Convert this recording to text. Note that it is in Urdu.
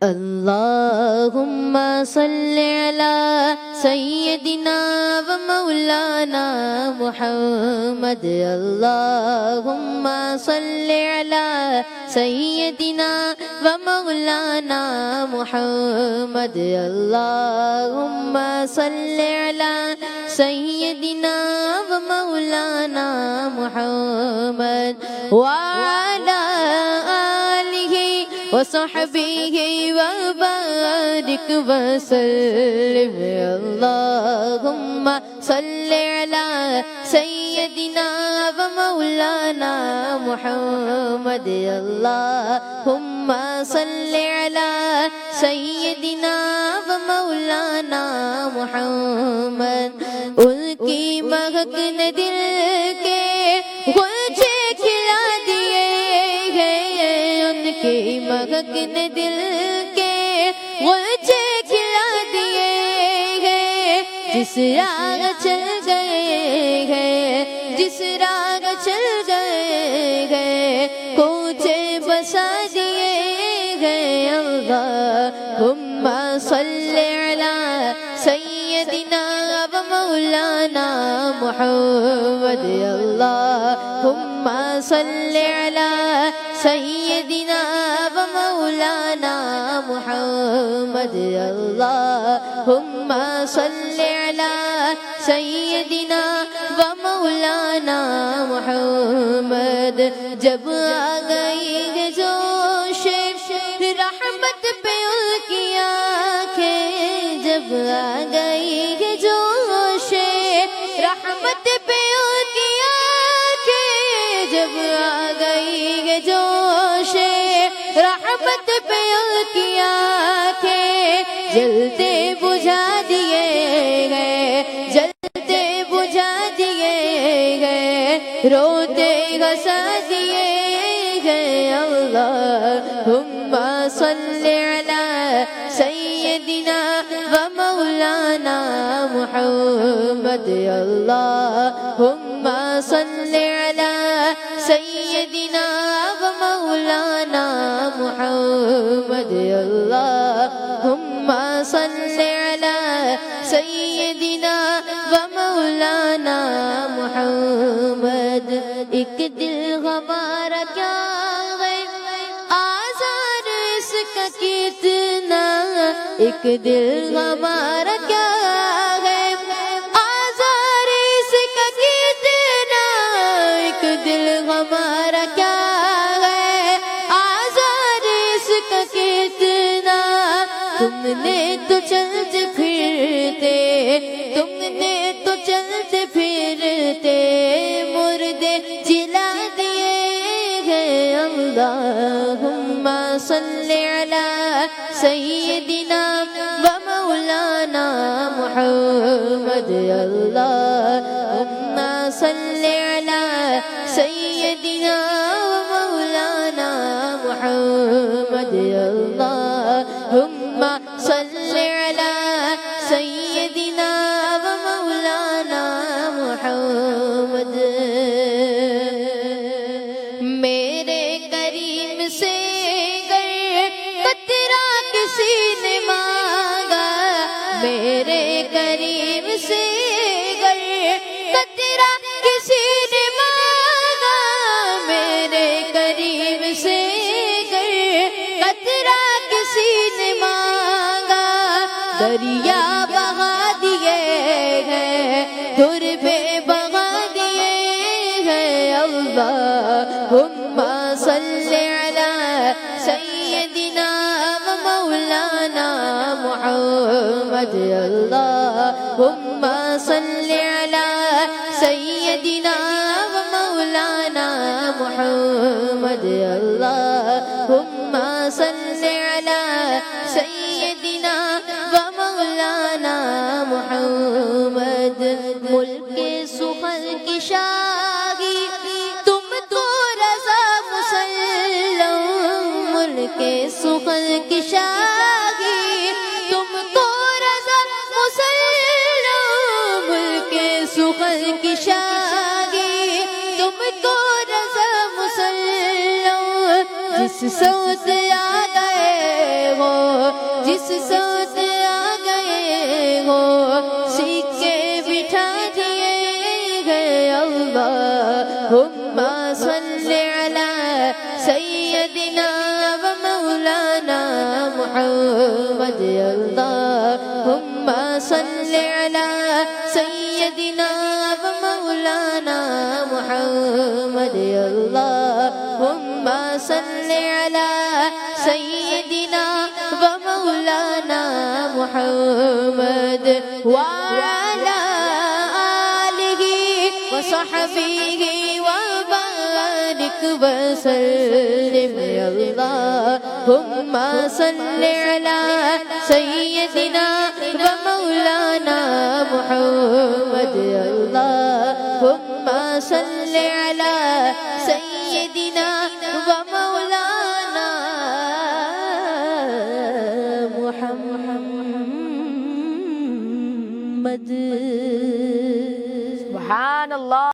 اللہم صلی علی سیدنا و مولانا محمد اللہم صلی علی سیدنا و مولانا محمد اللہم صلی علی سیدنا و مولانا محمد وعلی آلہ وصحبہ وبارک وسلم اللہم صلی علی سیدنا و مولانا محمد اللہم صلی علی سیدنا و مولانا محمد ان کی مہک نے دل کے غنچے کھلا دیے ہیں ان کی مہک نے دل کے غنچے کھلا دیے ہیں جس راہ چل گئے ہیں جس راہ چل گئے ہیں کوچے بسا دیے ہیں اللہم صلی علی سیدنا و مولانا محمد اللہم صلی علی سیدنا و مولانا محمد اللہم صلی علی سیدنا و مولانا محمد جب آ گئی ہے جوش رحمت پہ ان کی آنکھیں جب آ گئی ہے جوش رحمت پہ ان کی آنکھیں جب آ گئی ہے جوش رحمت پہ ان کی آنکھیں جلتے بجھا دیے گئے جلتے بجھا دیے گئے روتے گھسا دیے گئے اللہم صلی علی سیدنا و مولانا محمد اللہم صلی علی سیدنا و مولانا محمد اللہم صلی علی سیدنا و مولانا محمد ایک دل ہمارا کیا ہے آزار اس کا کتنا ایک دل ہمارا کیا ہے آزار اس کا کتنا ایک دل ہمارا کیا ہے آزار اس کا کتنا تم نے تو چلتے پھرتے تم نے تو چلتے پھرتے مردے جلا دیے گئے اللہم صلی علی سیدنا و مولانا محمد اللہم صلی علی سیدنا و مولانا محمد اللہم صلی علی سیدنا و مولانا محمد میرے کریم سے گر قطرہ کسی نے مانگا میرے کریم سے گر قطرہ کسی نے مانگا میرے کریم سے گر قطرہ کسی نے مانگا دریا بہا دیے ہیں در پہ بہا دیے ہیں اللہم صلی علی سیدنا و مولانا محمد اللہم صلی علی سیدنا و مولانا محمد اللہم صلی علی سیدنا و مولانا محمد ملک سخن کی شاہی تم تو رضا مسلم ملک سخن کی شاہی تم تو رضا مسلم ملک سخن کی شاہی تم تو رضا مسلم جس سوت آ گئے وہ کس ساتھ آ گئے ہو سکے بٹھا دیے گئے اللہم صل علی سیدنا و مولانا محمد اللہم صل علی سیدنا و مولانا محمد اللہم صل علی سیدنا و مولانا محمد وعلی آلہ وصحبہ وبارک وسلم اللہم صل علی سیدنا و مولانا محمد اللہم صل علی سیدنا و مولانا محمد. سبحان اللہ.